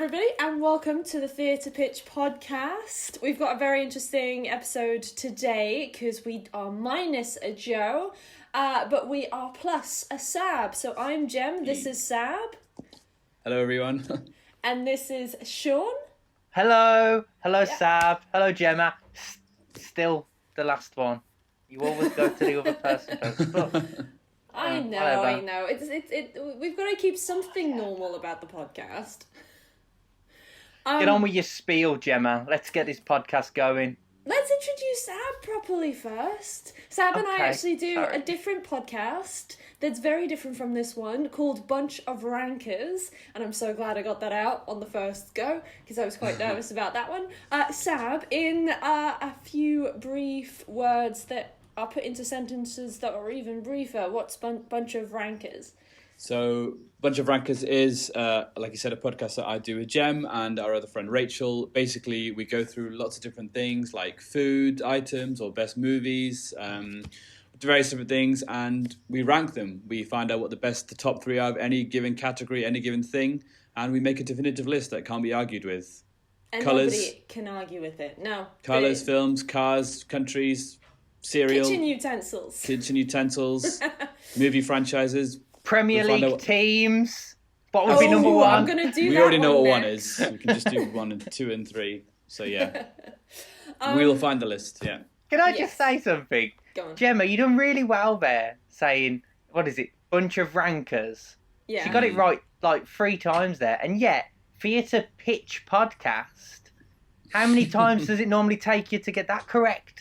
everybody, and welcome to the Theatre Pitch podcast. We've got a very interesting episode today because we are minus a Joe, but we are plus a Sab. So I'm Jem, this is Sab. Hello, everyone. And this is Sean. Hello, Sab. Hello, Gemma. Still the last one. You always go to the other person first. But, I know. We've got to keep something normal about the podcast. Get on with your spiel, Gemma. Let's get this podcast going. Let's introduce Sab properly first. Sab and I actually do a different podcast that's very different from this one called Bunch of Rankers. And I'm so glad I got that out on the first go because I was quite nervous about that one. Sab, in a few brief words that are put into sentences that are even briefer, what's Bunch of Rankers? So, Bunch of Rankers is, like you said, a podcast that I do with Jem and our other friend Rachel. Basically, we go through lots of different things like food items or best movies, various different things, and we rank them. We find out what the top three are of any given category, any given thing, and we make a definitive list that can't be argued with. And nobody can argue with it, no. Colours, films, cars, countries, cereal. Kitchen utensils. Movie franchises. Premier League teams. What would be number one? I'm going to do we that already know what next. one is. We can just do 1 and 2 and 3. So yeah, we'll find the list. Yeah. Can I just say something? Go on. Gemma, you done really well there saying, what is it? Bunch of rankers. Yeah. She got it right like 3 times there. And yet, Theatre Pitch podcast, how many times does it normally take you to get that correct?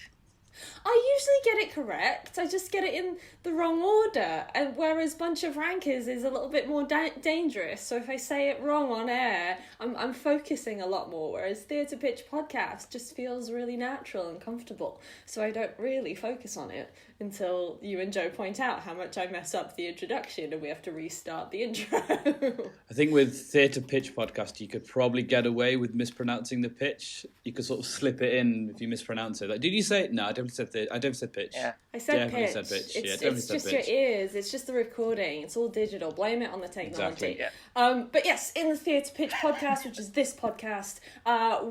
I usually get it correct. I just get it in the wrong order. And whereas Bunch of Rankers is a little bit more dangerous. So if I say it wrong on air, I'm focusing a lot more. Whereas Theatre Pitch podcast just feels really natural and comfortable. So I don't really focus on it until you and Joe point out how much I mess up the introduction and we have to restart the intro. I think with Theatre Pitch podcast, you could probably get away with mispronouncing the pitch. You could sort of slip it in if you mispronounce it. Like, did you say? No, I definitely said pitch. Yeah. I said definitely pitch. said pitch. It's just your ears. It's just the recording. It's all digital. Blame it on the technology. Exactly, yeah. But yes, in the Theatre Pitch podcast, which is this podcast,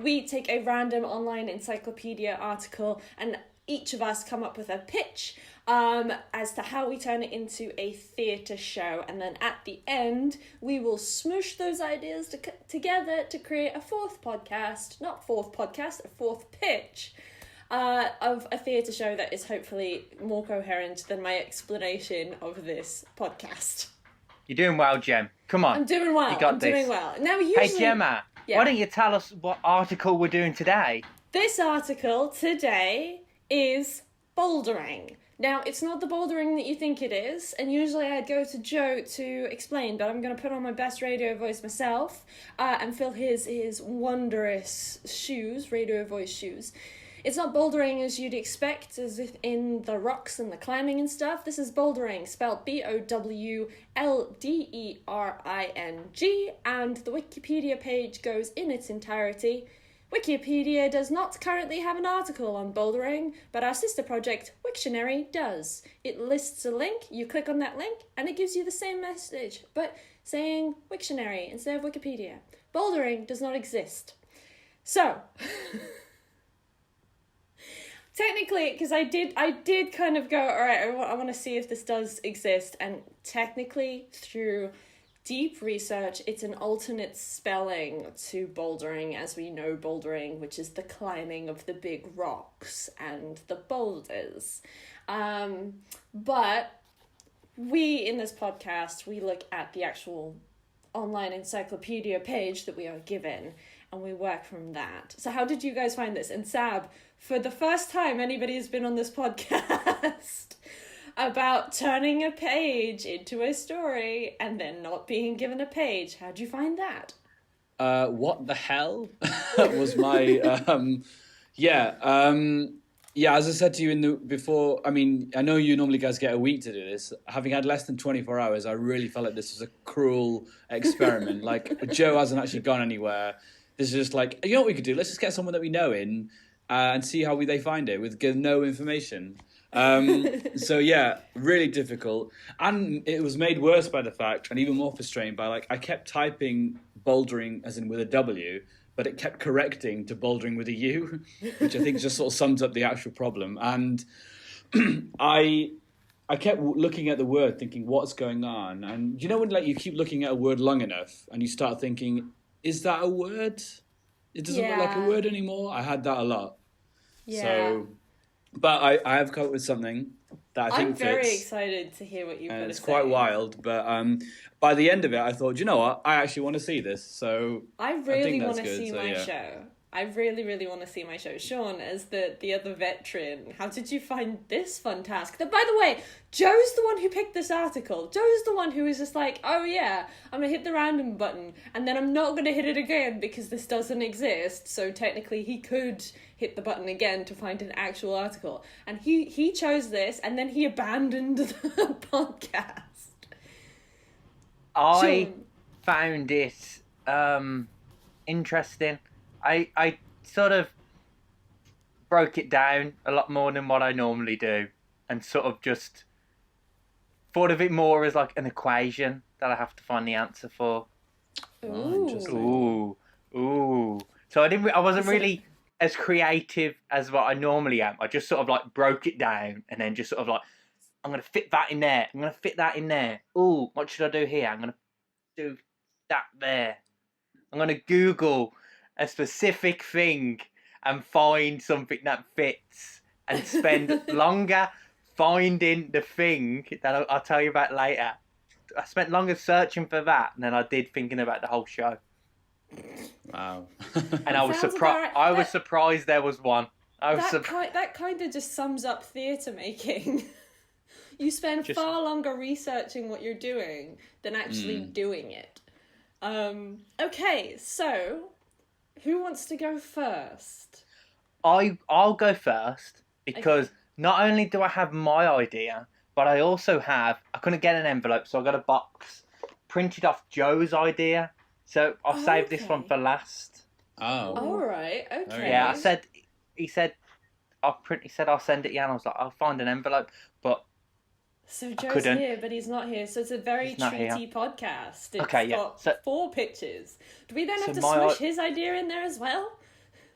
we take a random online encyclopedia article and each of us come up with a pitch as to how we turn it into a theatre show. And then at the end, we will smoosh those ideas together to create a fourth pitch of a theatre show that is hopefully more coherent than my explanation of this podcast. You're doing well, Jem. Come on. I'm doing well. You got this. Doing well. Now, usually... Hey, Gemma, why don't you tell us what article we're doing today? This article today is bouldering. Now, it's not the bouldering that you think it is, and usually I'd go to Joe to explain, but I'm going to put on my best radio voice myself and fill his wondrous radio voice shoes. It's not bouldering as you'd expect, as if in the rocks and the climbing and stuff. This is bouldering, spelled Bowldering, and the Wikipedia page goes in its entirety. Wikipedia does not currently have an article on bouldering, but our sister project, Wiktionary, does. It lists a link, you click on that link, and it gives you the same message, but saying Wiktionary instead of Wikipedia. Bouldering does not exist. So... Technically, because I did kind of go, all right, I want to see if this does exist, and technically, through deep research, it's an alternate spelling to bouldering, as we know bouldering, which is the climbing of the big rocks and the boulders. But we, in this podcast, we look at the actual online encyclopedia page that we are given, and we work from that. So how did you guys find this? And Sab, for the first time anybody has been on this podcast about turning a page into a story and then not being given a page. How'd you find that? What the hell was my... as I said to you before, I mean, I know you normally guys get a week to do this. Having had less than 24 hours, I really felt like this was a cruel experiment. Like, Joe hasn't actually gone anywhere. This is just like, you know what we could do? Let's just get someone that we know in and see how they find it with no information. So yeah, really difficult. And it was made worse by the fact, and even more frustrating by, like, I kept typing bouldering as in with a W, but it kept correcting to bouldering with a U, which I think just sort of sums up the actual problem. And I kept looking at the word, thinking, what's going on? And you know when like you keep looking at a word long enough and you start thinking, is that a word? It doesn't look like a word anymore. I had that a lot. Yeah. So, but I have come up with something that I think I'm very fits. excited to hear what you've got to say. It's quite wild, but by the end of it, I thought, you know what? I actually want to see this. So I really want to see my show. I really, really want to see my show. Sean, as the other veteran, how did you find this fun task? That, by the way, Joe's the one who picked this article. Joe's the one who was just like, oh yeah, I'm going to hit the random button, and then I'm not going to hit it again because this doesn't exist. So technically he could hit the button again to find an actual article. And he chose this, and then he abandoned the podcast. I Sean. found it interesting. I sort of broke it down a lot more than what I normally do, and sort of just thought of it more as like an equation that I have to find the answer for. Ooh. Interesting. Ooh. So I wasn't really as creative as what I normally am. I just sort of like broke it down and then just sort of like, I'm going to fit that in there. I'm going to fit that in there. Ooh, what should I do here? I'm going to do that there. I'm going to Google a specific thing and find something that fits and spend longer finding the thing that I'll tell you about later. I spent longer searching for that than I did thinking about the whole show. Wow. And I was Sounds surprised. about right. I was surprised there was one. That kind of just sums up theatre making. You spend far longer researching what you're doing than actually doing it. Okay, so who wants to go first? I'll go first because not only do I have my idea, but I couldn't get an envelope, so I got a box printed off Joe's idea. So I'll save this one for last. Oh. All right. Okay. Yeah, he said I'll send it. Yeah, and I was like, I'll find an envelope, but so Joe's here, but he's not here. So it's a very treaty podcast. It's got 4 pictures. Do we then have to smush his idea in there as well?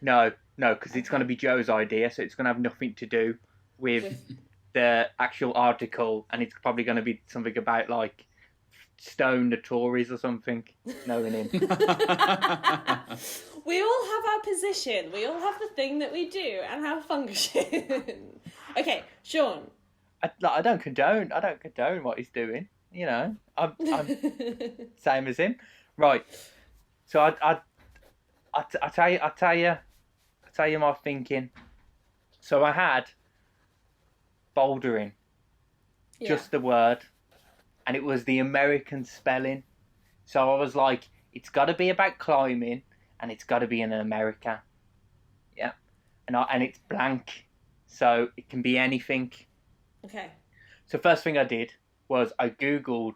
No, because it's going to be Joe's idea, so it's going to have nothing to do with the actual article, and it's probably going to be something about like Stone the Tories or something. Knowing him. We all have our position. We all have the thing that we do and our function. Okay, Sean. I don't condone what he's doing. You know, I'm same as him. Right. So I tell you my thinking. So I had bouldering, just the word, and it was the American spelling. So I was like, it's got to be about climbing, and it's got to be in America. Yeah, and it's blank, so it can be anything. Okay. So first thing I did was I googled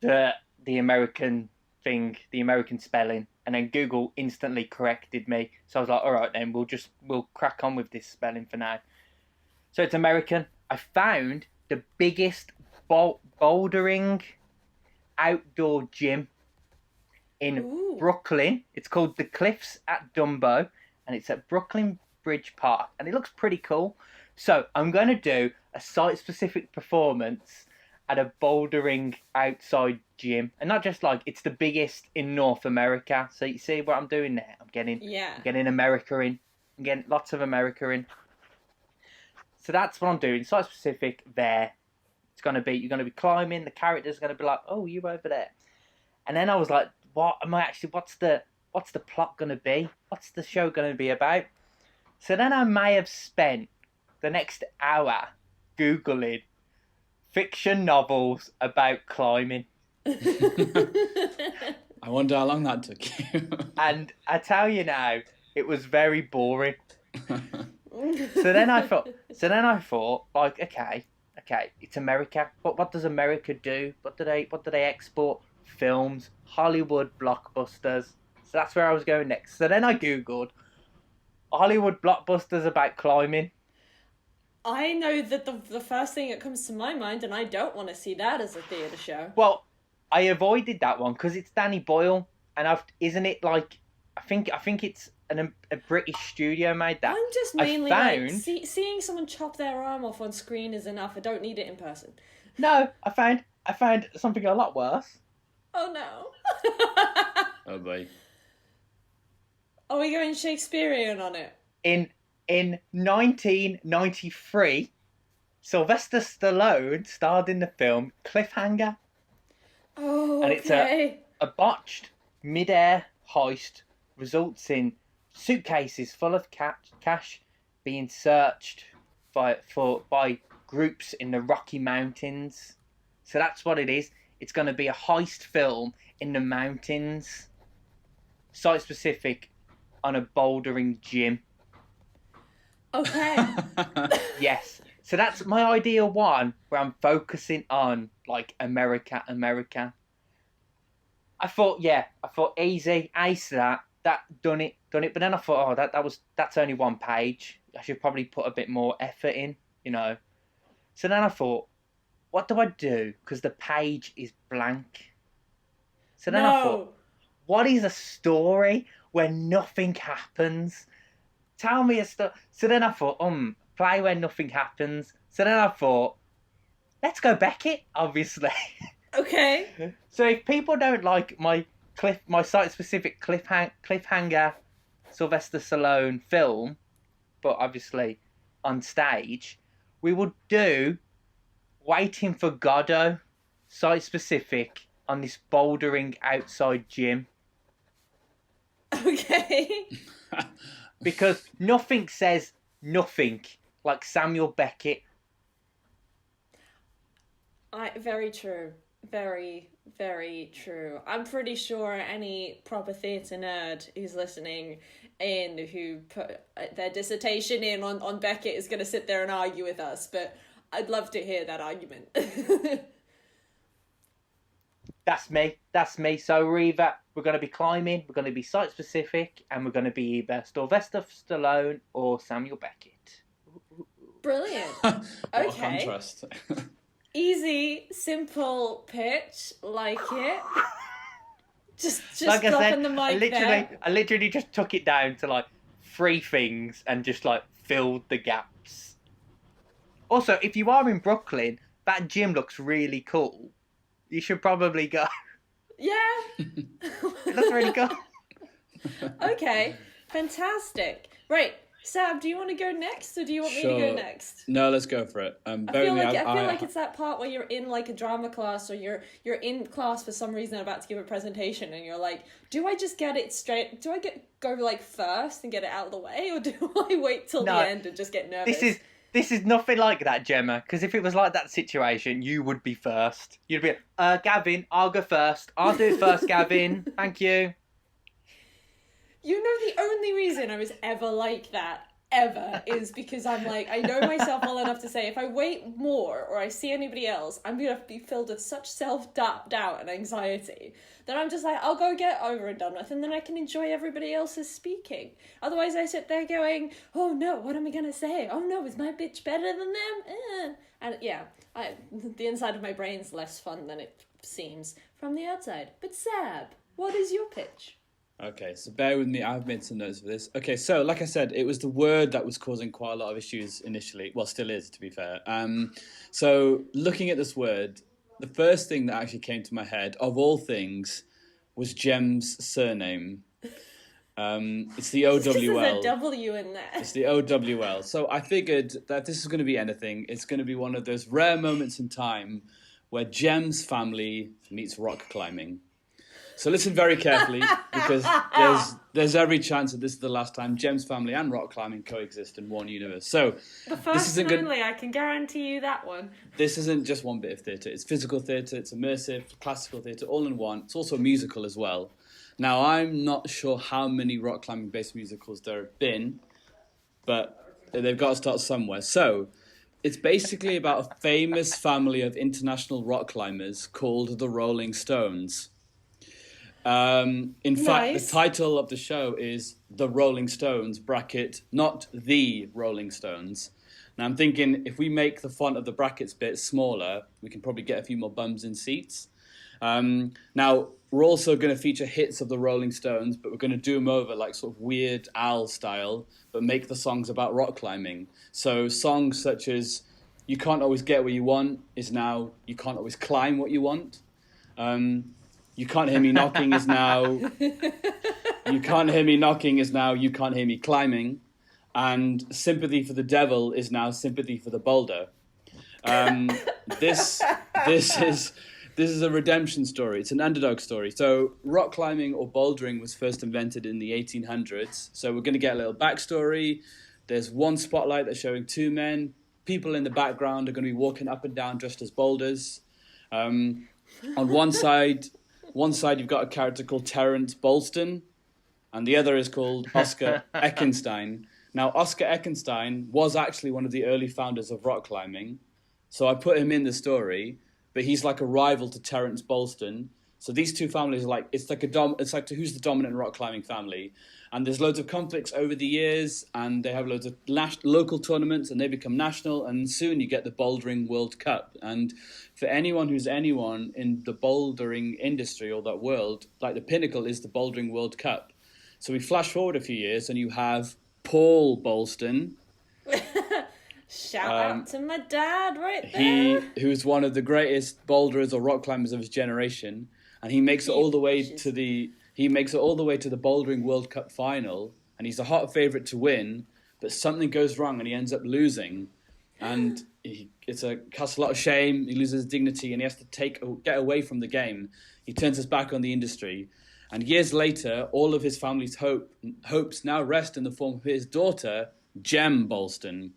the American thing, the American spelling, and then Google instantly corrected me. So I was like, all right, then we'll crack on with this spelling for now. So it's American. I found the biggest bouldering outdoor gym in Brooklyn. It's called The Cliffs at Dumbo, and it's at Brooklyn Bridge Park, and it looks pretty cool. So I'm going to do a site-specific performance at a bouldering outside gym, and not just like it's the biggest in North America. So you see what I'm doing there? I'm getting America in. I'm getting lots of America in. So that's what I'm doing. Site-specific there. It's going to be, you're going to be climbing. The character's going to be like, oh, you over there. And then I was like, what's the plot going to be? What's the show going to be about? So then I may have spent the next hour Googling fiction novels about climbing. I wonder how long that took you. And I tell you now, it was very boring. So then I thought, like, okay, it's America. But what does America do? What do they export? Films, Hollywood blockbusters. So that's where I was going next. So then I Googled Hollywood blockbusters about climbing. I know that the first thing that comes to my mind, and I don't want to see that as a theatre show. Well, I avoided that one because it's Danny Boyle. isn't it like I think it's a British studio made that. I'm just I mainly found like seeing someone chop their arm off on screen is enough. I don't need it in person. no, I found something a lot worse. Oh no. Oh boy. Are we going Shakespearean on it? In 1993, Sylvester Stallone starred in the film Cliffhanger. Oh, And okay. it's a botched mid-air heist results in suitcases full of cash being searched by groups in the Rocky Mountains. So that's what it is. It's going to be a heist film in the mountains, site specific, on a bouldering gym. Okay. Yes. So that's my ideal one where I'm focusing on like America. I thought easy, ace that done it. But then I thought, that's only one page. I should probably put a bit more effort in, you know. So then I thought, what do I do? Because the page is blank. So then I thought, what is a story where nothing happens? Tell me a story. So then I thought, play where nothing happens. So then I thought, let's go Beckett, obviously. Okay. So if people don't like my site-specific cliffhanger Sylvester Stallone film, but obviously on stage, we would do Waiting for Godot, site-specific, on this bouldering outside gym. Okay. Because nothing says nothing like Samuel Beckett. Very true. Very, very true. I'm pretty sure any proper theatre nerd who's listening in who put their dissertation in on Beckett is going to sit there and argue with us, but I'd love to hear that argument. That's me. So we're going to be climbing, we're going to be site specific, and we're going to be either Sylvester Stallone or Samuel Beckett. Brilliant. What a Okay. contrast. Easy, simple pitch, like it. Just Like dropping I said, the mic I literally just took it down to like 3 things and just like filled the gaps. Also, if you are in Brooklyn, that gym looks really cool. You should probably go. Yeah. It looks really cool. Okay, fantastic. Right, Sab, do you want to go next, or do you want me to go next? No, let's go for it. I feel like it's that part where you're in like a drama class, or you're in class for some reason about to give a presentation, and you're like, do I just get it straight? Do I go like first and get it out of the way, or do I wait till the end and just get nervous? This is nothing like that, Gemma, because if it was like that situation, you would be first. You'd be, Gavin, I'll go first. I'll do it first, Gavin. Thank you. You know, the only reason I was ever like that, ever, is because I'm like, I know myself well enough to say, if I wait more, or I see anybody else, I'm going to be filled with such self-doubt and anxiety, that I'm just like, I'll go get over and done with, and then I can enjoy everybody else's speaking. Otherwise, I sit there going, oh no, what am I going to say? Oh no, is my bitch better than them? And yeah, the inside of my brain's less fun than it seems from the outside. But Sab, what is your pitch? Okay, so bear with me. I've made some notes for this. Okay, so like I said, it was the word that was causing quite a lot of issues initially. Well, still is, to be fair. So looking at this word, the first thing that actually came to my head, of all things, was Jem's surname. It's the OWL. There's a W in there. It's the OWL. So I figured that this is going to be anything. It's going to be one of those rare moments in time where Jem's family meets rock climbing. So listen very carefully, because there's every chance that this is the last time Jem's family and rock climbing coexist in one universe. So the first and only, I can guarantee you that one. This isn't just one bit of theatre. It's physical theatre, it's immersive, classical theatre, all in one. It's also a musical as well. Now, I'm not sure how many rock climbing-based musicals there have been, but they've got to start somewhere. So it's basically about a famous family of international rock climbers called the Rolling Stones. In fact, the title of the show is The Rolling Stones, bracket, not The Rolling Stones. Now, I'm thinking if we make the font of the brackets bit smaller, we can probably get a few more bums in seats. Now, we're also going to feature hits of the Rolling Stones, but we're going to do them over like sort of Weird Al style, but make the songs about rock climbing. So songs such as You Can't Always Get What You Want is now You Can't Always Climb What You Want. You Can't Hear Me Knocking is now You Can't Hear Me Knocking is now You Can't Hear Me Climbing. And Sympathy for the Devil is now Sympathy for the Boulder. This is a redemption story. It's an underdog story. So rock climbing or bouldering was first invented in the 1800s. So we're going to get a little backstory. There's one spotlight that's showing two men. People in the background are going to be walking up and down dressed as boulders. On one side you've got a character called Terence Bolston, and the other is called Oscar Eckenstein. Now, Oscar Eckenstein was actually one of the early founders of rock climbing. So I put him in the story, but he's like a rival to Terence Bolston. So these two families are like, it's like who's the dominant rock climbing family? And there's loads of conflicts over the years, and they have loads of local tournaments, and they become national, and soon you get the Bouldering World Cup. And for anyone who's anyone in the bouldering industry or that world, like the pinnacle is the Bouldering World Cup. So we flash forward a few years, and you have Paul Bolston. Shout out to my dad right there. Who's one of the greatest boulderers or rock climbers of his generation, and he makes it all the way to the Bouldering World Cup final, and he's a hot favourite to win, but something goes wrong and he ends up losing, and he casts a lot of shame. He loses his dignity, and he has to get away from the game. He turns his back on the industry, and years later, all of his family's hopes now rest in the form of his daughter, Jem Bolston.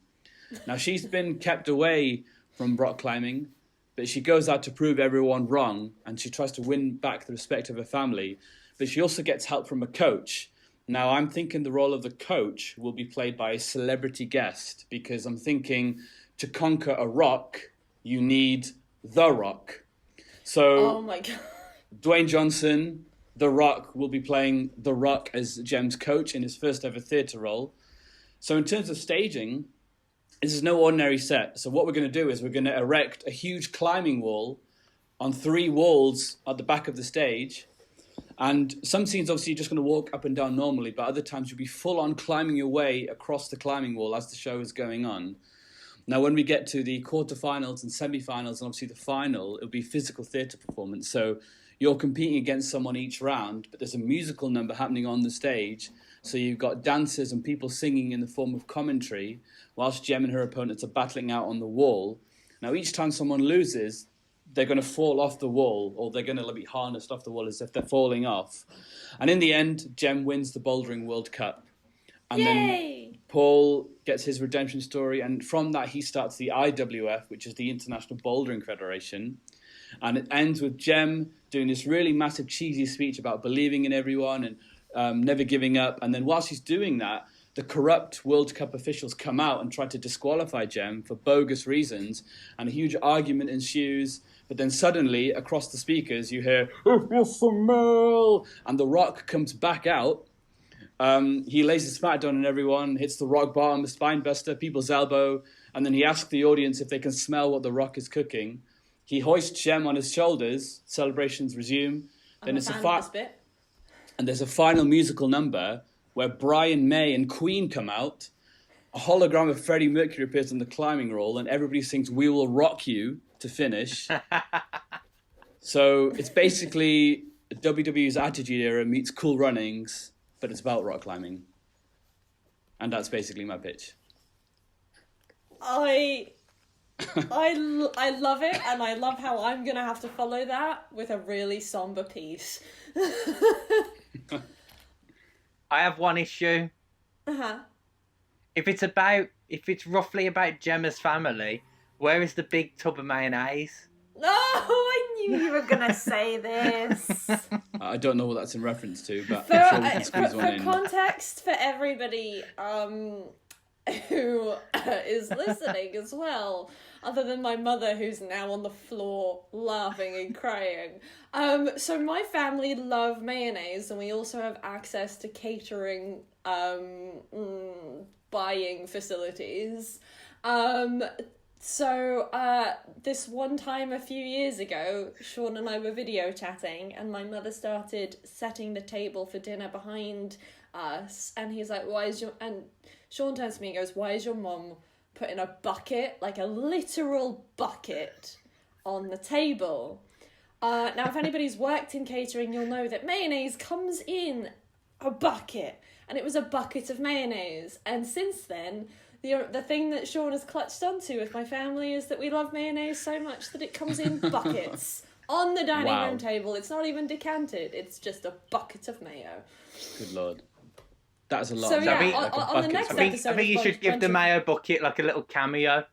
Now, she's been kept away from rock climbing, but she goes out to prove everyone wrong, and she tries to win back the respect of her family. But she also gets help from a coach. Now, I'm thinking the role of the coach will be played by a celebrity guest, because I'm thinking to conquer a rock, you need The Rock. So, oh my God. Dwayne Johnson, The Rock, will be playing The Rock as Jem's coach in his first ever theatre role. So in terms of staging, this is no ordinary set. So what we're going to do is we're going to erect a huge climbing wall on 3 walls at the back of the stage. And some scenes, obviously, you're just going to walk up and down normally, but other times you'll be full on climbing your way across the climbing wall as the show is going on. Now, when we get to the quarterfinals and semi-finals and obviously the final, it'll be physical theatre performance. So you're competing against someone each round, but there's a musical number happening on the stage. So you've got dancers and people singing in the form of commentary, whilst Jem and her opponents are battling out on the wall. Now, each time someone loses, they're going to fall off the wall, or they're going to be harnessed off the wall as if they're falling off. And in the end, Jem wins the Bouldering World Cup. And Yay! then Paul gets his redemption story, and from that he starts the IWF, which is the International Bouldering Federation. And it ends with Jem doing this really massive cheesy speech about believing in everyone and never giving up. And then whilst he's doing that, the corrupt World Cup officials come out and try to disqualify Jem for bogus reasons, and a huge argument ensues. But then suddenly, across the speakers, you hear, "If you smell," and The Rock comes back out. He lays his smackdown on everyone, hits the rock bottom, the spine buster, people's elbow, and then he asks the audience if they can smell what The Rock is cooking. He hoists Jem on his shoulders. Celebrations resume. Then it's and there's a final musical number where Brian May and Queen come out. A hologram of Freddie Mercury appears on the climbing roll, and everybody sings "We Will Rock You" to finish. So it's basically WWE's Attitude Era meets Cool Runnings, but it's about rock climbing. And that's basically my pitch. I love it, and I love how I'm going to have to follow that with a really somber piece. I have one issue. Uh-huh. If it's roughly about Gemma's family, where is the big tub of mayonnaise? No, I knew you were going to say this. I don't know what that's in reference to, but I'm sure we can squeeze one in. For context for everybody who is listening as well, other than my mother, who's now on the floor laughing and crying. So my family love mayonnaise, and we also have access to catering buying facilities. So, this one time a few years ago, Sean and I were video chatting, and my mother started setting the table for dinner behind us, and he's like, and Sean turns to me and goes, why is your mum putting a bucket, like a literal bucket, on the table? Now, if anybody's worked in catering, you'll know that mayonnaise comes in a bucket, and it was a bucket of mayonnaise, and since then, the thing that Sean has clutched onto with my family is that we love mayonnaise so much that it comes in buckets on the dining room table. It's not even decanted. It's just a bucket of mayo. Good Lord. That's a lot. So, yeah, on the next episode... I think you should give the mayo bucket like a little cameo.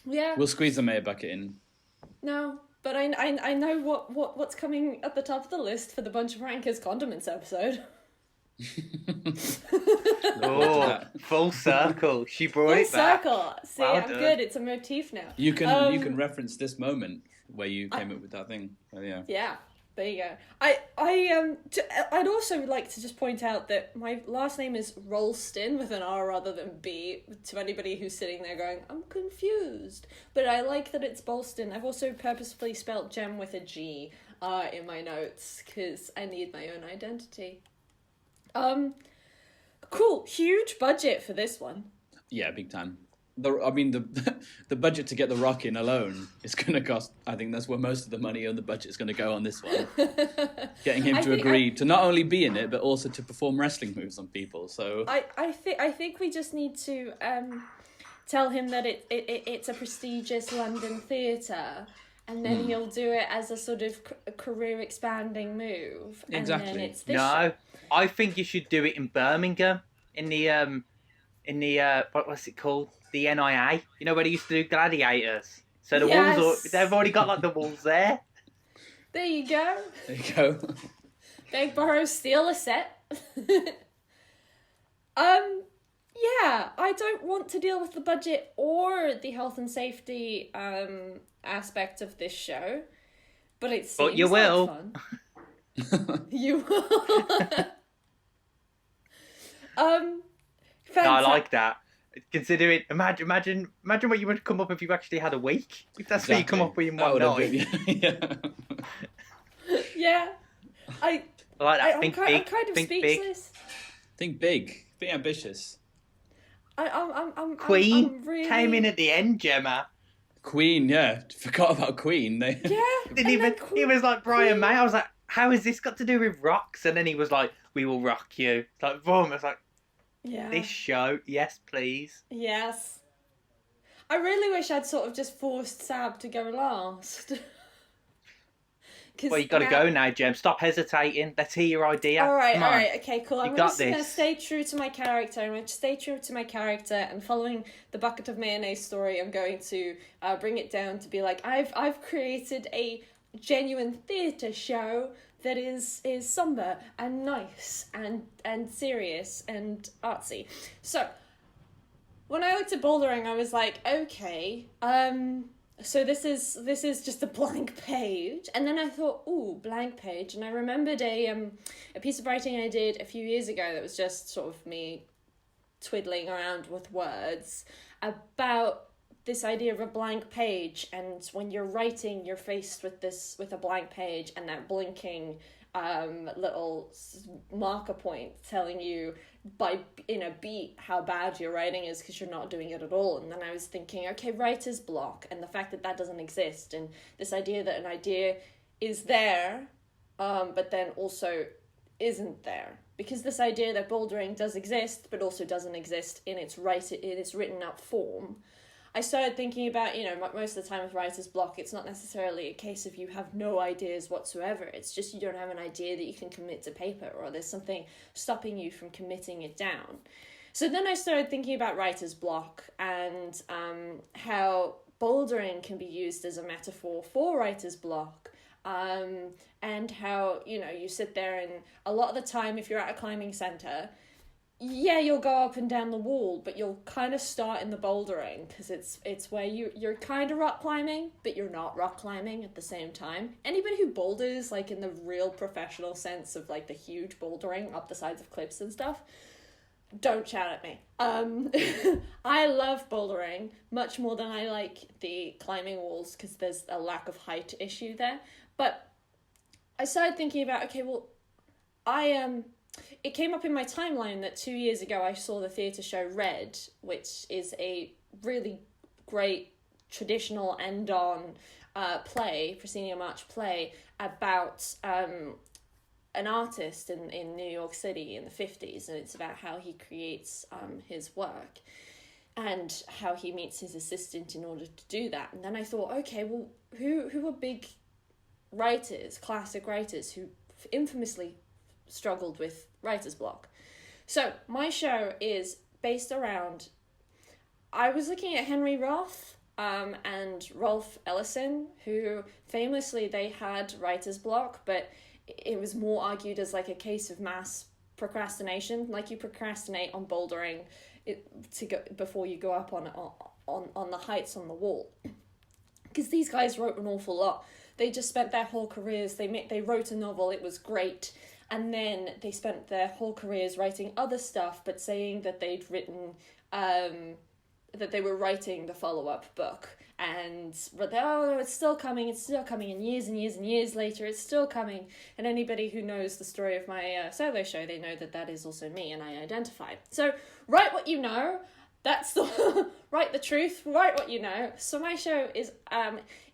Yeah. We'll squeeze the mayo bucket in. No, but I know what's coming at the top of the list for the Bunch of Rankers condiments episode. Oh, full circle. She brought it back. Full circle. See, well I'm done. good. It's a motif now. You can reference this moment where you came up with that thing. Oh, yeah. Yeah, there you go. I'd also like to just point out that my last name is Rolston with an R rather than B. To anybody who's sitting there going, I'm confused, but I like that it's Bolston. I've also purposefully spelt Gem with a G in my notes because I need my own identity. Cool. Huge budget for this one. Yeah, big time. The budget to get The Rock in alone is going to cost. I think that's where most of the money on the budget is going to go on this one. Getting him to agree to not only be in it but also to perform wrestling moves on people. So I think we just need to tell him that it's a prestigious London theatre. And then he'll do it as a sort of career expanding move. Exactly. And then it's this No, I think you should do it in Birmingham, in the what's it called? The NIA. You know where they used to do gladiators. So the walls, they've already got like the walls there. There you go. there you go. Beg, borrow, steal a set. Yeah, I don't want to deal with the budget or the health and safety aspect of this show, but it seems but you will. Like fun. You will. No, I like that. Considering, imagine what you would come up if you actually had a week. If that's what you come up with in one night. Yeah. I like that. I'm kind of speechless. Think big. Be ambitious. Queen I'm really... came in at the end, Gemma. Queen, yeah. Forgot about Queen. He was like Brian May. I was like, how has this got to do with rocks? And then he was like, we will rock you. It's like, boom. I was like, yeah. This show, yes, please. Yes. I really wish I'd sort of just forced Sab to go last. Well, you got to go now, Jem. Stop hesitating. Let's hear your idea. All right, okay, cool. I'm just going to this. stay true to my character. I'm going to stay true to my character, and following the bucket of mayonnaise story, I'm going to bring it down to be like, I've created a genuine theatre show that is somber and nice and serious and artsy. So when I looked at Bouldering, I was like, okay, so this is just a blank page, and then I thought, ooh, blank page, and I remembered a piece of writing I did a few years ago that was just sort of me twiddling around with words about this idea of a blank page, and when you're writing, you're faced with a blank page and that blinking little marker point telling you in a beat how bad your writing is because you're not doing it at all. And then I was thinking, okay, writer's block, and the fact that doesn't exist, and this idea that an idea is there but then also isn't there, because this idea that bouldering does exist but also doesn't exist in its written up form. I started thinking about, most of the time with writer's block, it's not necessarily a case of you have no ideas whatsoever. It's just you don't have an idea that you can commit to paper, or there's something stopping you from committing it down. So then I started thinking about writer's block and how bouldering can be used as a metaphor for writer's block. And how, you sit there, and a lot of the time, if you're at a climbing centre, yeah, you'll go up and down the wall, but you'll kind of start in the bouldering, because it's where you're kind of rock climbing, but you're not rock climbing at the same time. Anybody who boulders, like in the real professional sense of like the huge bouldering up the sides of cliffs and stuff, Don't shout at me. I love bouldering much more than I like the climbing walls because there's a lack of height issue there. But I started thinking about, okay, well, it came up in my timeline that 2 years ago I saw the theatre show Red, which is a really great traditional end-on proscenium arch play about an artist in New York City in the 50s, and it's about how he creates his work and how he meets his assistant in order to do that. And then I thought, okay, well, who are big writers, classic writers, who infamously struggled with writer's block? So my show is based around, I was looking at Henry Roth and Rolf Ellison, who famously they had writer's block, but it was more argued as like a case of mass procrastination, like you procrastinate on bouldering before you go up on the heights on the wall. Because these guys wrote an awful lot. They just spent their whole careers, they wrote a novel, it was great, and then they spent their whole careers writing other stuff, but saying that they'd written, that they were writing the follow-up book, but no, it's still coming, and years and years and years later, it's still coming. And anybody who knows the story of my solo show, they know that is also me, and I identify. So write what you know. That's the write the truth. Write what you know. So my show is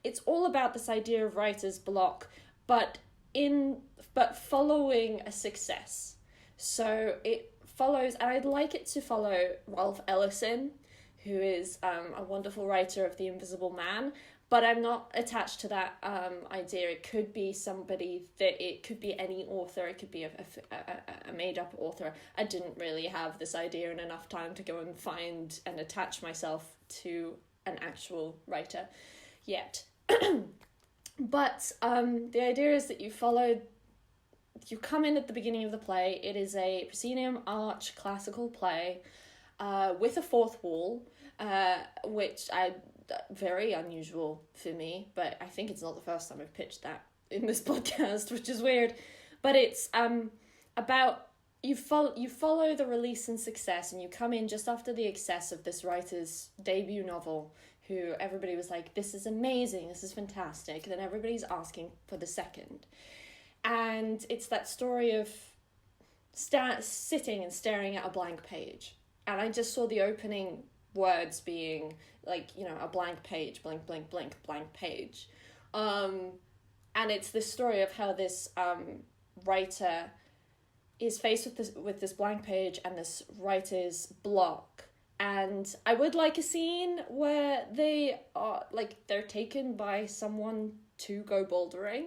it's all about this idea of writer's block, but following a success. So it follows, and I'd like it to follow Rolf Ellison, who is a wonderful writer of The Invisible Man, but I'm not attached to that idea. It could be it could be any author, it could be a made-up author. I didn't really have this idea in enough time to go and find and attach myself to an actual writer yet. But the idea is that you come in at the beginning of the play. It is a proscenium arch classical play with a fourth wall, which very unusual for me, but I think it's not the first time I've pitched that in this podcast, which is weird. But it's about you follow the release and success, and you come in just after the excess of this writer's debut novel, who everybody was like, this is amazing, this is fantastic, and then everybody's asking for the second. And it's that story of sitting and staring at a blank page. And I just saw the opening words being like, a blank page, blank, blank, blank, blank page. And it's this story of how this writer is faced with this blank page and this writer's block. And I would like a scene where they are they're taken by someone to go bouldering,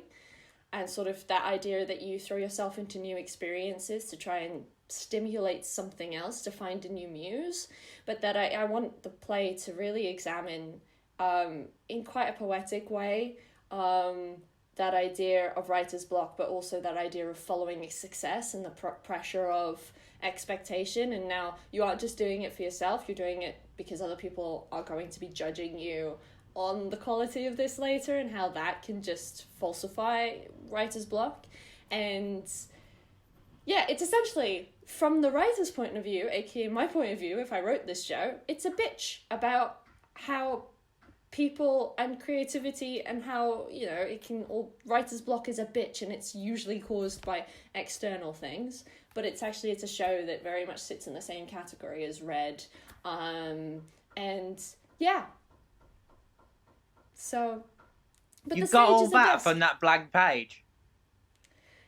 and sort of that idea that you throw yourself into new experiences to try and stimulate something else, to find a new muse, but that I want the play to really examine in quite a poetic way that idea of writer's block, but also that idea of following success and the pressure of expectation. And now you aren't just doing it for yourself, you're doing it because other people are going to be judging you on the quality of this later, and how that can just falsify writer's block. And yeah, it's essentially, from the writer's point of view, aka my point of view, if I wrote this show, it's a bitch about how people and creativity and how, writer's block is a bitch, and it's usually caused by external things, but it's a show that very much sits in the same category as Red. And yeah. So, but you got all that from that blank page?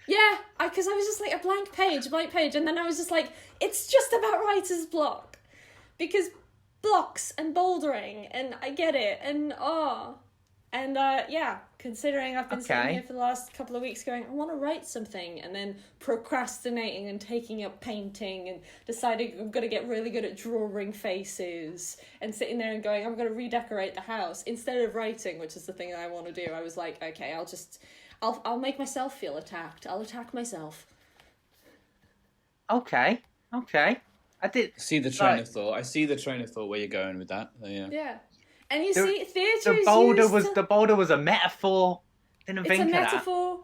Yeah, because I was just like, a blank page, and then I was just like, it's just about writer's block, because blocks and bouldering, and I get it, and yeah, considering I've been sitting here for the last couple of weeks going, I want to write something, and then procrastinating and taking up painting and deciding I'm going to get really good at drawing faces, and sitting there and going, I'm going to redecorate the house instead of writing, which is the thing that I want to do. I was like, okay, I'll make myself feel attacked. I'll attack myself. Okay. I did see the train of thought. I see the train of thought where you're going with that. Yeah. Yeah. And you see, theatre the boulder was a metaphor. Didn't think of that. It's a metaphor.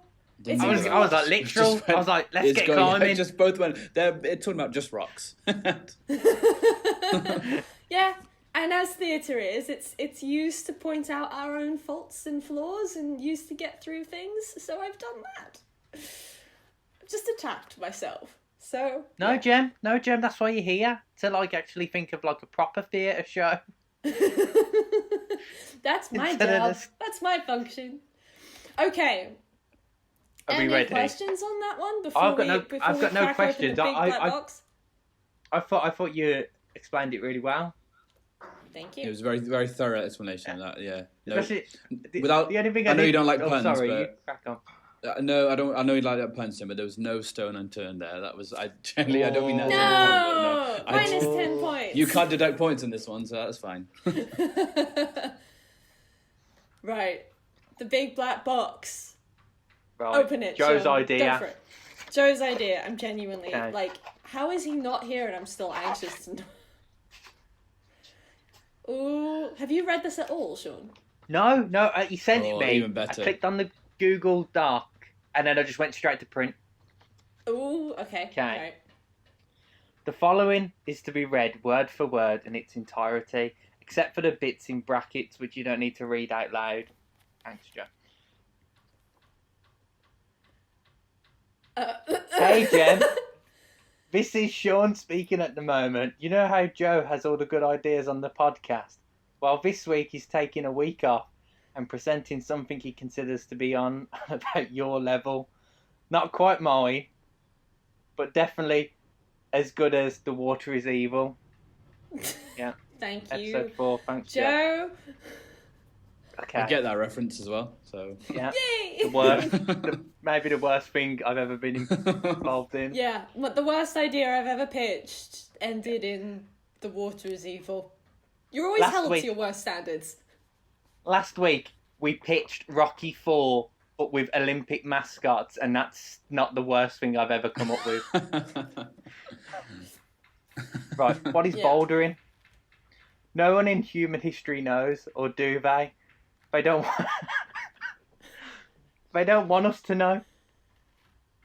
It's I was easy. like literal. I was like, let's get climbing. Just both went. They're talking about just rocks. Yeah, and as theatre is, it's used to point out our own faults and flaws and used to get through things, so I've done that. I've just attacked myself. So No, Jem, that's why you're here. To like actually think of like a proper theatre show. That's my Instead of job. this- That's my function. Okay. Are we Any ready? questions on that one before I've got we, no- before I've we got no crack open questions. the big black box? I thought you explained it really well. Thank It you. was a very, very thorough explanation of that. Yeah. No, Especially without. the only thing I know you don't like oh, puns, sorry, but you crack on. no, I don't. I know you like that puns, Tim, but there was no stone unturned there. That was. I generally. I don't mean that. No! No. Minus 10 points. You can't deduct points in this one, so that's fine. Right. The big black box. Right. Open it. Joe's Sean. idea. Go for it. Joe's idea. I'm genuinely Okay. like, how is he not here and I'm still anxious to know? Ooh, have you read this at all, Sean? No, he sent it Oh, me. even better. I clicked on the Google Doc and then I just went straight to print. Ooh, okay. Okay. Right. The following is to be read word for word in its entirety, except for the bits in brackets which you don't need to read out loud. Thanks, Joe. Hey, Jen. This is Sean speaking at the moment. You know how Joe has all the good ideas on the podcast? Well, this week he's taking a week off and presenting something he considers to be on about your level. Not quite mine, but definitely as good as The Water is Evil. Yeah. Thank you. Episode 4, thanks, Joe. Joe. Okay. I get that reference as well. So. Yeah. Yay! The worst, maybe the worst thing I've ever been involved in. Yeah, what the worst idea I've ever pitched ended in The Water is Evil. You're always Last held week- to your worst standards. Last week we pitched Rocky 4, but with Olympic mascots, and that's not the worst thing I've ever come up with. Right, what is Yeah. bouldering? No one in human history knows, or do they? They don't. They don't want us to know.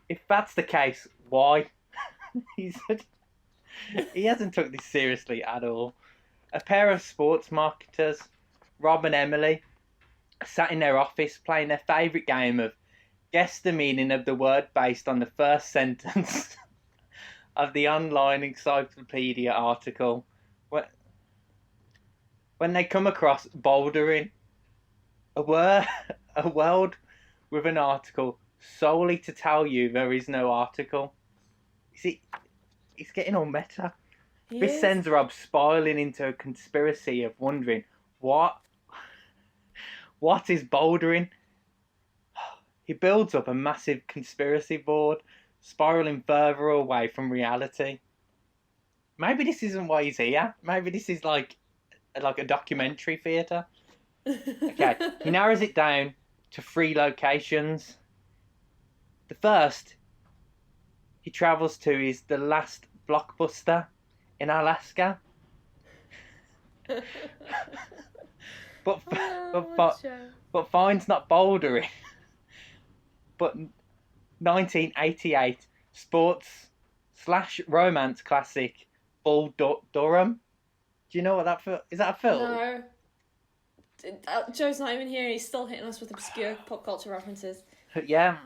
If that's the case, why? He hasn't took this seriously at all. A pair of sports marketers, Rob and Emily, sat in their office playing their favourite game of guess the meaning of the word based on the first sentence of the online encyclopedia article. When they come across bouldering, a world with an article solely to tell you there is no article. You see, it's getting all meta. This Yes. sends Rob spiraling into a conspiracy of wondering what is bouldering. He builds up a massive conspiracy board, spiraling further away from reality. Maybe this isn't why he's here. Maybe this is like a documentary theatre. Okay, he narrows it down to 3 locations. The first he travels to is the last Blockbuster in Alaska. but finds not bouldering, but 1988 sports/romance classic Bull Durham. Do you know what that is? That a film? No. Joe's not even here. He's still hitting us with obscure pop culture references. Yeah.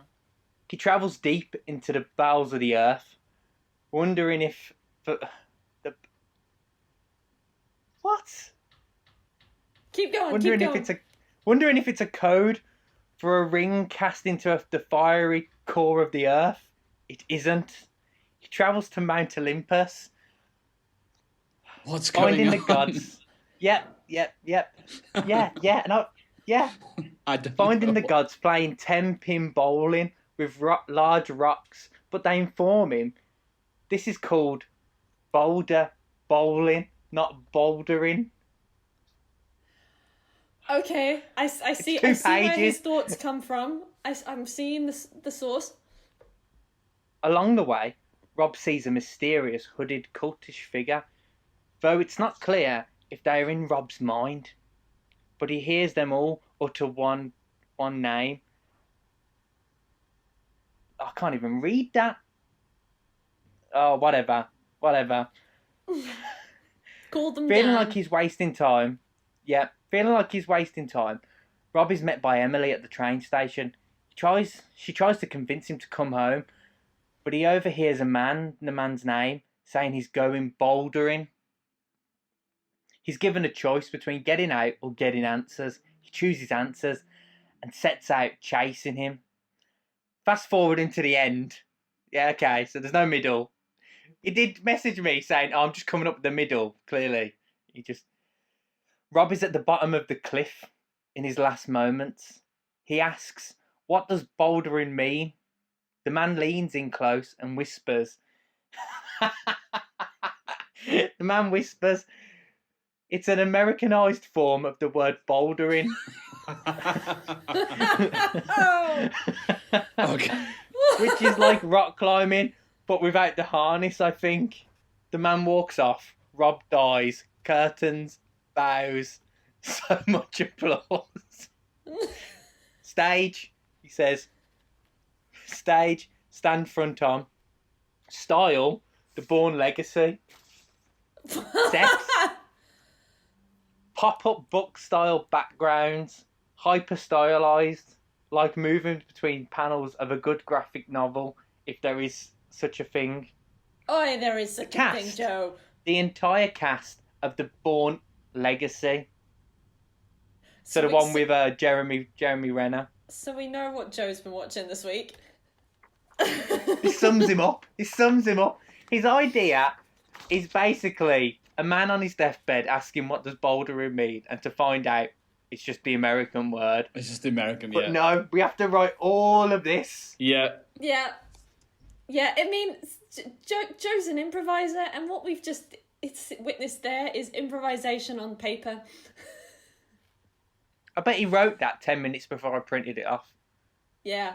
He travels deep into the bowels of the earth, wondering if what? Keep going. Wondering keep if going. it's a code for a ring cast into the fiery core of the earth. It isn't. He travels to Mount Olympus, What's going finding on? the gods. Yep. Yeah. No. Yeah. I don't Finding know. the gods playing 10-pin bowling with large rocks, but they inform him this is called boulder bowling, not bouldering. Okay, I see. 2 I see where his pages. thoughts come from. I'm seeing the source. Along the way, Rob sees a mysterious hooded cultish figure, though it's not clear if they are in Rob's mind. But he hears them all utter one name. I can't even read that. Oh, whatever. Called them Feeling down. like he's wasting time. Yeah, feeling like he's wasting time. Rob is met by Emily at the train station. She tries to convince him to come home, but he overhears the man's name, saying he's going bouldering. He's given a choice between getting out or getting answers. He chooses answers and sets out chasing him. Fast forward into the end. Yeah, okay, so there's no middle. He did message me saying, I'm just coming up the middle, clearly. Rob is at the bottom of the cliff in his last moments. He asks, what does bouldering mean? The man leans in close and whispers. The man whispers, it's an Americanized form of the word bouldering. Okay. Which is like rock climbing, but without the harness, I think. The man walks off. Rob dies. Curtains. Bows. So much applause. Stage, he says. Stage, stand front on. Style, the Bourne legacy. Sex, pop-up book style backgrounds. Hyper stylized, like moving between panels of a good graphic novel, if there is such a thing. Oh, there is such a thing, Joe. The entire cast of the Bourne legacy. So the one with Jeremy Renner. So we know what Joe's been watching this week. It sums him up. His idea is basically a man on his deathbed asking what does bouldering mean, and to find out it's just the American word. It's just the American, but no, we have to write all of this. Yeah. Yeah. I mean, Joe's an improviser, and what we've just witnessed there is improvisation on paper. I bet he wrote that 10 minutes before I printed it off. Yeah.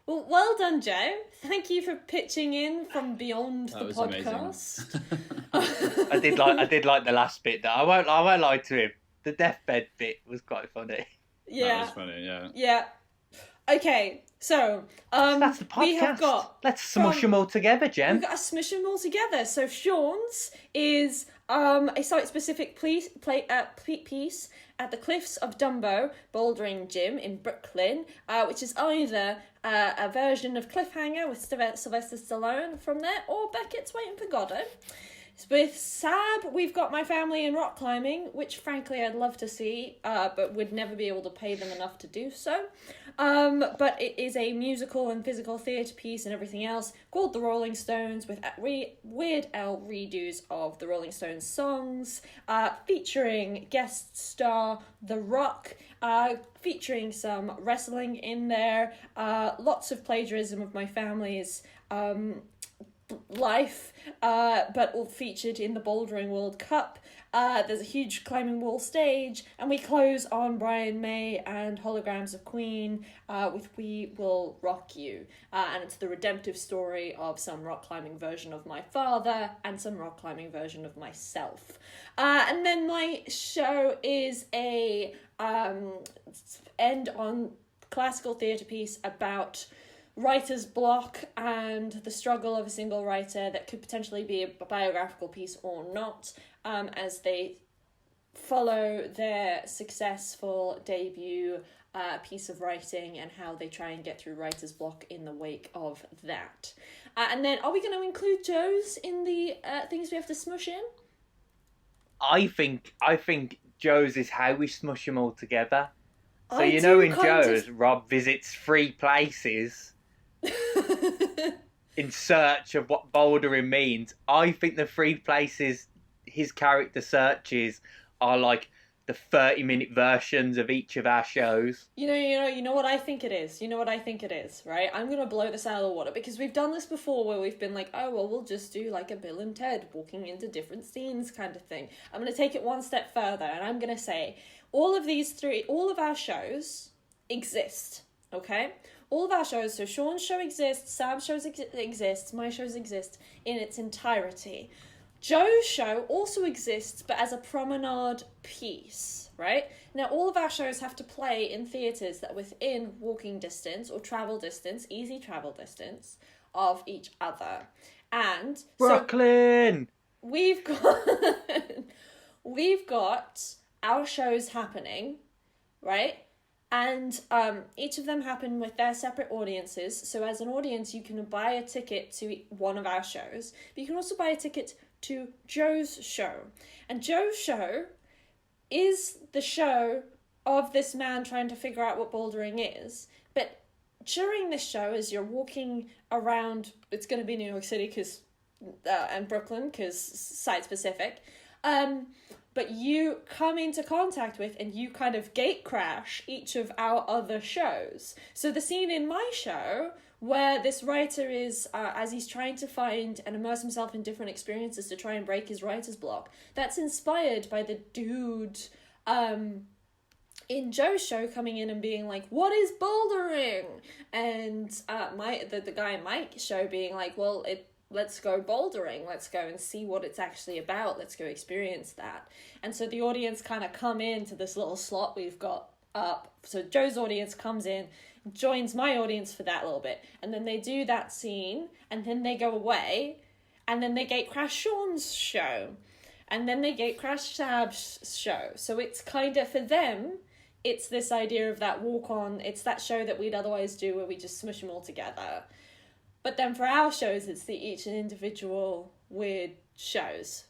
Well done, Joe. Thank you for pitching in from beyond the podcast. I did like the last bit though. I won't lie to him. The deathbed bit was quite funny. Yeah. That was funny, yeah. Yeah. Okay, so that's the podcast. We have got. Let's smush them all together, Jen. We've got to smush them all together. So Sean's is a site-specific piece at the Cliffs of Dumbo Bouldering Gym in Brooklyn, which is either a version of Cliffhanger with Sylvester Stallone from there, or Beckett's Waiting for Godot. With Sab, we've got My Family in Rock Climbing, which frankly I'd love to see, but would never be able to pay them enough to do so. But it is a musical and physical theatre piece and everything else called The Rolling Stones, with Weird Al redos of the Rolling Stones songs, featuring guest star The Rock, featuring some wrestling in there, lots of plagiarism of My Family's life, but all featured in the Bouldering World Cup. There's a huge climbing wall stage, and we close on Brian May and Holograms of Queen with We Will Rock You. And it's the redemptive story of some rock climbing version of my father and some rock climbing version of myself. And then my show is a end on classical theatre piece about writer's block and the struggle of a single writer that could potentially be a biographical piece or not, as they follow their successful debut piece of writing and how they try and get through writer's block in the wake of that. And then, are we going to include Joe's in the things we have to smush in? I think Joe's is how we smush them all together. So in Joe's, Rob visits 3 places in search of what bouldering means. I think the 3 places his character searches are like the 30-minute versions of each of our shows. You know what I think it is. Right? I'm gonna blow this out of the water because we've done this before, where we've been like, oh well, we'll just do like a Bill and Ted walking into different scenes kind of thing. I'm gonna take it one step further, and I'm gonna say all of our shows exist. Okay. All of our shows, so Sean's show exists, Sam's show exists, my shows exist in its entirety. Joe's show also exists, but as a promenade piece, right? Now, all of our shows have to play in theatres that are within walking distance or travel distance, easy travel distance, of each other. And so Brooklyn! we've got we've got our shows happening, right? And each of them happen with their separate audiences. So as an audience, you can buy a ticket to one of our shows. But you can also buy a ticket to Joe's show. And Joe's show is the show of this man trying to figure out what bouldering is. But during this show, as you're walking around, it's going to be New York City and Brooklyn, because site-specific, but you come into contact with and you kind of gate crash each of our other shows. So the scene in my show where this writer is, as he's trying to find and immerse himself in different experiences to try and break his writer's block, that's inspired by the dude in Joe's show coming in and being like, what is bouldering? And the guy in my show being like, well, let's go bouldering. Let's go and see what it's actually about. Let's go experience that. And so the audience kind of come into this little slot we've got up. So Joe's audience comes in, joins my audience for that little bit. And then they do that scene, and then they go away, and then they gate crash Sean's show. And then they gate crash Sab's show. So it's kind of, for them, it's this idea of that walk on. It's that show that we'd otherwise do where we just smush them all together. But then for our shows, it's each individual weird shows.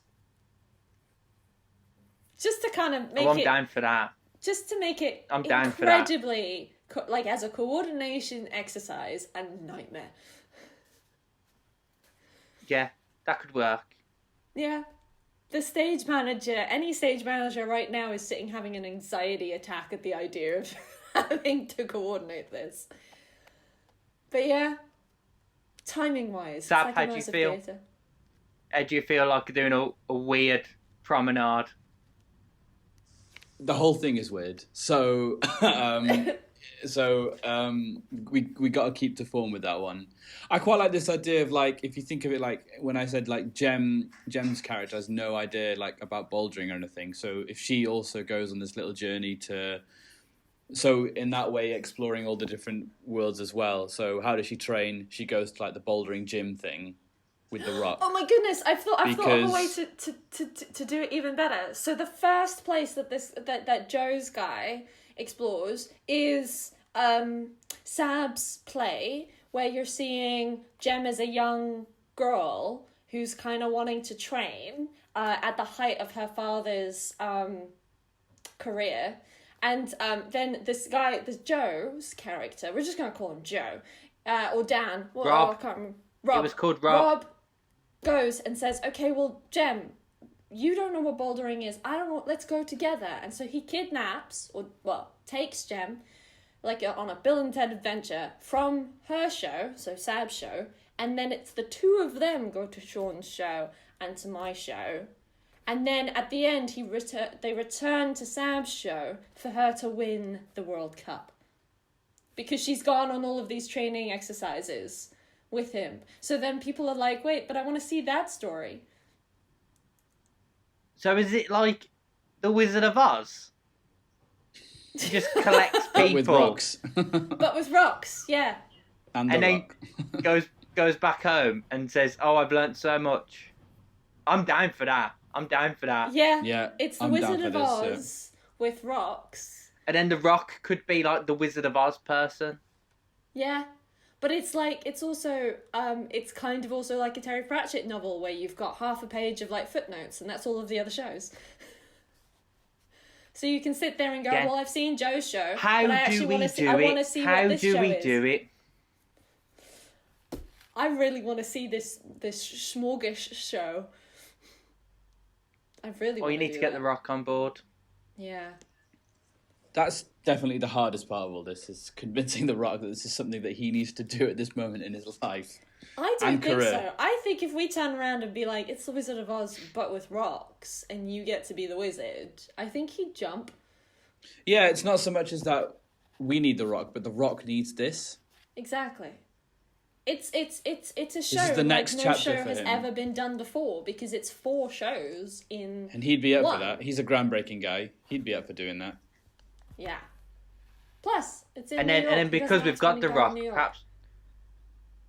Just to kind of make I'm down for that. Just to make it I'm down for that. incredibly, like as a coordination exercise, a nightmare. Yeah, that could work. Yeah. The stage manager, any stage manager right now is sitting having an anxiety attack at the idea of having to coordinate this. But yeah. Timing-wise, Sab, it's like how do you feel? theatre. Do you feel like you're doing a weird promenade? The whole thing is weird. So, we got to keep to form with that one. I quite like this idea of, like, if you think of it, like when I said like Jem's character has no idea like about bouldering or anything. So if she also goes on this little journey so in that way, exploring all the different worlds as well. So how does she train? She goes to like the bouldering gym thing with the rock. Oh my goodness! I've thought of a way to do it even better. So the first place that Joe's guy explores is Sab's play, where you're seeing Jem as a young girl who's kind of wanting to train at the height of her father's career. And then this Joe's character, we're just going to call him Joe, or Dan. Well, Rob. I can't remember. Rob. It was called Rob. Rob goes and says, okay, well, Jem, you don't know what bouldering is. I don't know. Let's go together. And so he kidnaps, takes Jem, like on a Bill and Ted adventure from her show, so Sab's show, and then it's the two of them go to Sean's show and to my show. And then at the end, they return to Sab's show for her to win the World Cup. Because she's gone on all of these training exercises with him. So then people are like, wait, but I want to see that story. So is it like the Wizard of Oz? He just collects people. But with rocks. But with rocks, yeah. And then goes back home and says, oh, I've learnt so much. I'm down for that. Yeah. It's the I'm Wizard down of for Oz this, with rocks. And then the rock could be like the Wizard of Oz person. Yeah. But it's like, it's also, it's kind of also like a Terry Pratchett novel where you've got half a page of like footnotes and that's all of the other shows. So you can sit there and go, well, I've seen Joe's show, but I actually want to see what this show is. How do we do it? I really want to see this smorgish show. I really want to. Or you need to get the rock on board. Yeah. That's definitely the hardest part of all this, is convincing the Rock that this is something that he needs to do at this moment in his life. I don't think career. so. I think if we turn around and be like, it's the Wizard of Oz, but with rocks, and you get to be the wizard, I think he'd jump. Yeah, it's not so much as that we need the Rock, but the Rock needs this. Exactly. It's a show is the next like no chapter show for has him. ever been done before because it's 4 shows in. And he'd be up one. for that. He's a groundbreaking guy. He'd be up for doing that. Yeah. Plus, it's in And New then York. and then He doesn't because have we've to got be The down Rock, in New York.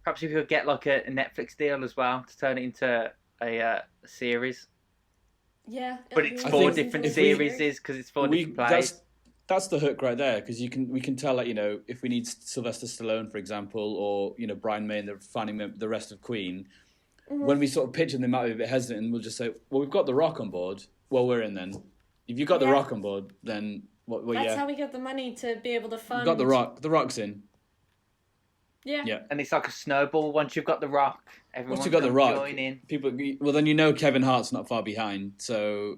perhaps we could get like a Netflix deal as well to turn it into a series. Yeah, But it'll it's be I 4 think different if we- series because it's 4 different plays. That's the hook right there, because we can tell that, you know, if we need Sylvester Stallone, for example, or, you know, Brian May and the rest of Queen, when we sort of pitch them, they might be a bit hesitant, and we'll just say, well, we've got The Rock on board. Well, we're in then. If you've got The Yeah. Rock on board, then That's yeah, how we get the money to be able to fund. we've got The Rock. The Rock's in. Yeah. Yeah. And it's like a snowball. Once you've got The Rock, everyone Once you've got The can Rock, join in. people. Well, then you know Kevin Hart's not far behind. So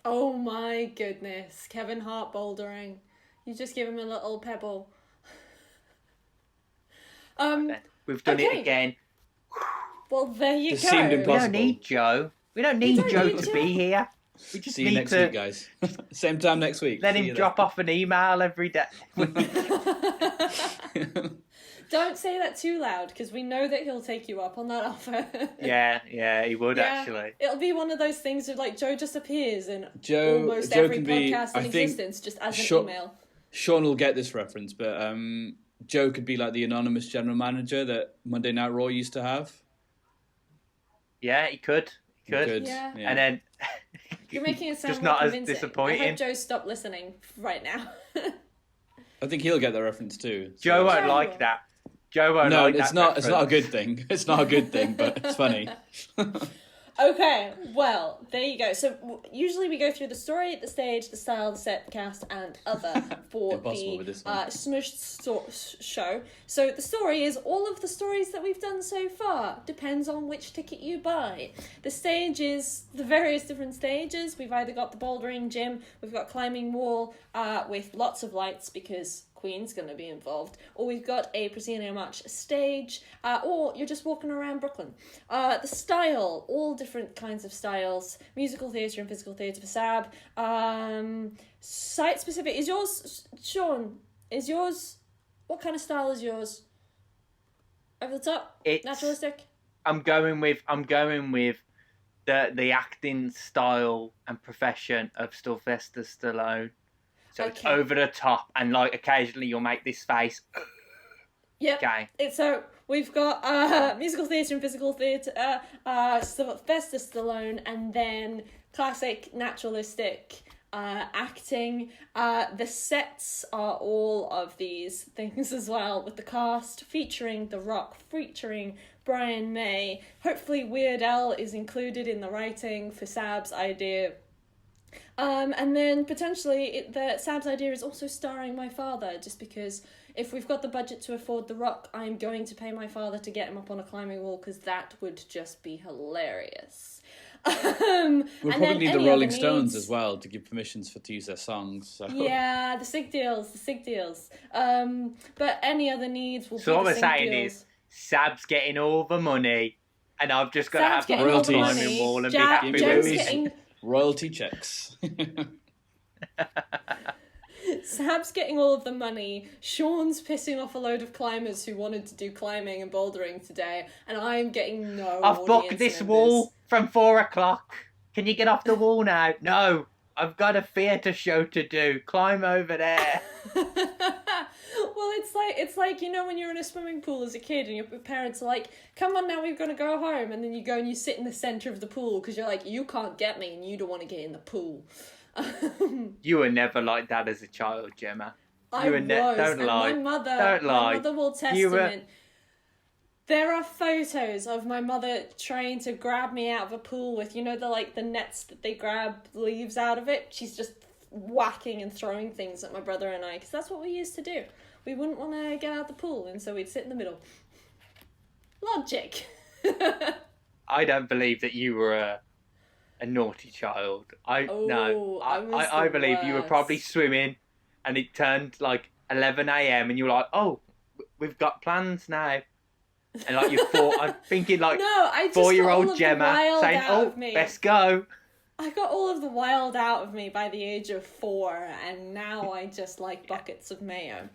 Oh my goodness, Kevin Hart bouldering. You just give him a little pebble. We've done Okay. it again. Well, there you It go. seemed We impossible. don't need Joe. We don't need don't Joe need to Joe. be here. We just see you need next to week, guys. Same time next week. let See him you drop off an email every day. Don't say that too loud because we know that he'll take you up on that offer. yeah, he would Yeah. actually. It'll be one of those things of like Joe just appears in Joe almost Joe every can be. podcast I in think existence just as an Sure. email. Sean will get this reference, but Joe could be like the anonymous general manager that Monday Night Raw used to have. Yeah, he could. He could. Yeah. And then You're making it sound just more not as convincing. I disappointing. hope Joe stopped listening right now. I think he'll get the reference too. So. Joe won't Joe. like that. Joe won't No, like it's that not. It's not a reference. good thing. It's not a good thing, but it's funny. Okay, well, there you go. So usually we go through the story, the stage, the style, the set, the cast, and other for Impossible with the this one. Smushed show. So the story is all of the stories that we've done so far. Depends on which ticket you buy. The stage is the various different stages. We've either got the bouldering gym, we've got climbing wall with lots of lights because Queen's going to be involved, or we've got a proscenio march stage, or you're just walking around Brooklyn. The style, all different kinds of styles, musical theatre and physical theatre for Sab. Site specific, is yours, Sean, is yours, what kind of style is yours? Over the top? It's- Naturalistic? I'm going with the acting style and profession of Sylvester Stallone. So it's Okay. over the top, and like occasionally you'll make this face. Yep. Okay. So we've got musical theatre and physical theatre, Sylvester Stallone, and then classic naturalistic acting. The sets are all of these things as well, with the cast featuring The Rock, featuring Brian May. Hopefully Weird Al is included in the writing for Sab's idea. And then potentially Sab's idea is also starring my father, just because if we've got the budget to afford The Rock, I'm going to pay my father to get him up on a climbing wall because that would just be hilarious. We'll probably need the Rolling Stones as well to give permissions to use their songs. So. Yeah, the sig deals. But any other needs will So be what the we're sig saying deals. is, Sab's getting all the money, and I've just got to Sab's have the getting all the royalties. climbing wall and be Ja- happy Joe's with it. getting Royalty checks. Sab's getting all of the money. Sean's pissing off a load of climbers who wanted to do climbing and bouldering today, and I'm getting no. I've booked audience this members. wall from 4:00. Can you get off the wall now? No, I've got a theatre show to do. Climb over there. Well, it's like you know when you're in a swimming pool as a kid and your parents are like, "Come on now, we're gonna go home," and then you go and you sit in the center of the pool because you're like, "You can't get me," and you don't want to get in the pool. You were never like that as a child, Gemma. I You were was, don't and lie. my mother, Don't lie. My mother will You were- testament. There are photos of my mother trying to grab me out of a pool with, you know, the nets that they grab leaves out of it. She's just whacking and throwing things at my brother and I, because that's what we used to do. We wouldn't want to get out of the pool, and so we'd sit in the middle. Logic. I don't believe that you were a naughty child. I the believe you were probably worst. swimming, and it turned like 11 a.m. and you were like, "Oh, we've got plans now." And like you thought, I'm thinking like No, I just got all 4-year-old of the Gemma wild saying, out "Oh, of me. let's go." I got all of the wild out of me by the age of 4, and now I just like buckets of mayo.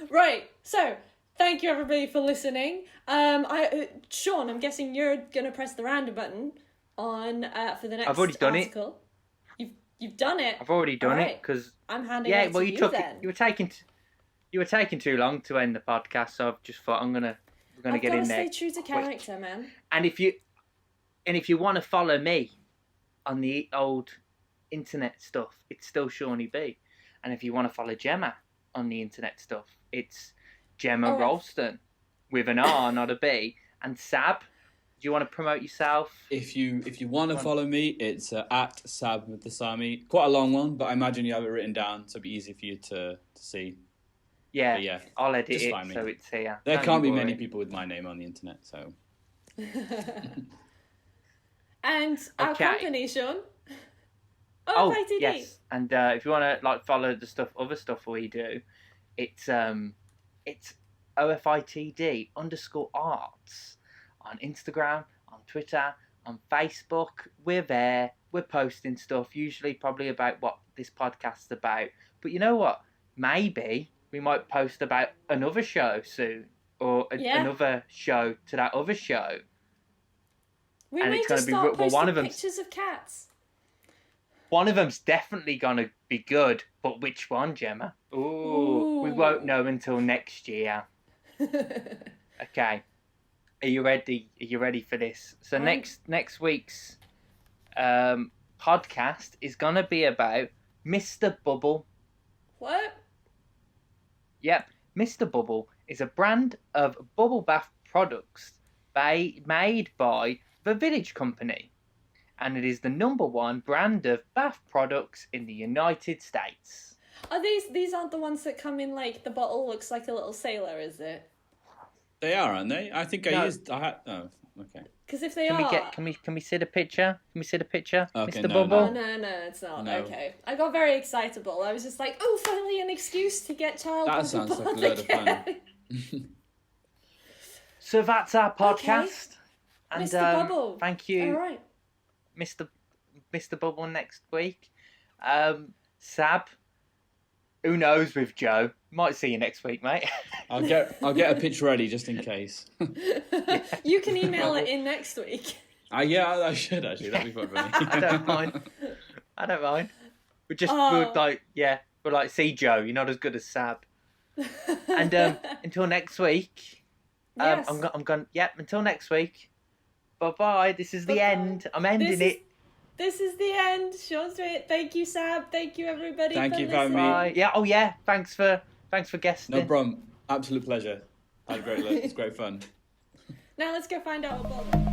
Right, so thank you everybody for listening. Sean, I'm guessing you're gonna press the random button on for the next I've already done article. You've done it. I've already done All it right. because I'm handing it to you then. You were taking too long to end the podcast, so I've just thought we're gonna get in there. Stay true to character, man. And if you want to follow me on the old internet stuff, it's still Shawnee B. And if you want to follow Gemma on the internet stuff, it's Gemma Ralston with an R, not a B. And Sab, do you want to promote yourself? If you want to follow me, it's at Sab with the Sami. Quite a long one, but I imagine you have it written down, so it'll be easy for you to see. Yeah, but yeah, I'll edit just it find me. so it's here. There Don't can't be worry. many people with my name on the internet, so. And our company, Sean. Oh, OFITD. yes. And if you want to follow the other stuff we do, it's OFITD_arts on Instagram, on Twitter, on Facebook. We're there. We're posting stuff, usually probably about what this podcast's about. But you know what? Maybe we might post about another show soon, or another show to that other show. We and may it's just gonna start be one of posting pictures of cats. One of them's definitely gonna be good, but which one, Gemma? Ooh. We won't know until next year. Okay, are you ready? Are you ready for this? So next week's podcast is gonna be about Mr. Bubble. What? Yep, Mr. Bubble is a brand of bubble bath products made by the Village Company, and it is the #1 brand of bath products in the United States. Are these aren't the ones that come in like the bottle looks like a little sailor, is it? They are, aren't they? I think No. Oh, okay. Because if they Can we see the picture? Can we see the picture, Okay, Mr. no, Bubble? Oh, no, it's not. No. Okay. I got very excitable. I was just like, oh, finally an excuse to get child That bubble sounds like a bath load of fun. again. So that's our podcast. And Mr. Bubble. thank you, All right. Mr. Bubble next week. Sab, who knows with Joe? Might see you next week, mate. I'll get a pitch ready just in case. You can email it in next week. Yeah, I should actually. That'd be quite funny. I don't mind. We're like, see Joe, you're not as good as Sab. And until next week. Yes. I'm going. Yep. Until next week. Bye bye. This is the end. I'm ending it. This is the end. Sean's doing it. Thank you, Sab. Thank you, everybody. Thank for you for having listening. me. Bye. Yeah. Oh yeah. Thanks for guesting. No problem. Absolute pleasure. Had a great look. It's great fun. Now let's go find out what bottle.